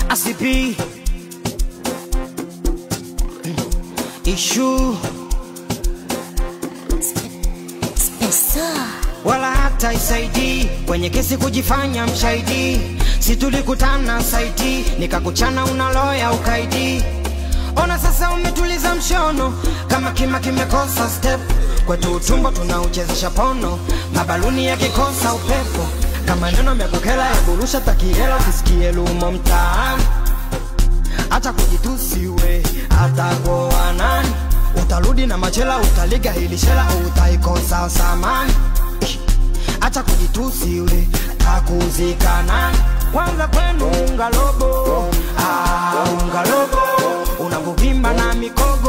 ACP issue wala hata isaidi kwenye kesi kujifanya mshahidi. Si tulikutana saiti nikakuchana unaloya ukaidi. Ona sasa umetuliza mshono kama kima kimekosa step. Kwetu utumbo tunauchezesha pono, mabaluni yakikosa upepo. Kama neno mekukela eburusha takiela ukisikie lumo mtaani. Acha kujitusiwe hata kwa nani. Utarudi na machela utaliga hili shela utaikosa samani. Acha kujitusiwe takuzika nani. Kwanza kwenu ungalobo ungalobo unavuvimba na mikogo.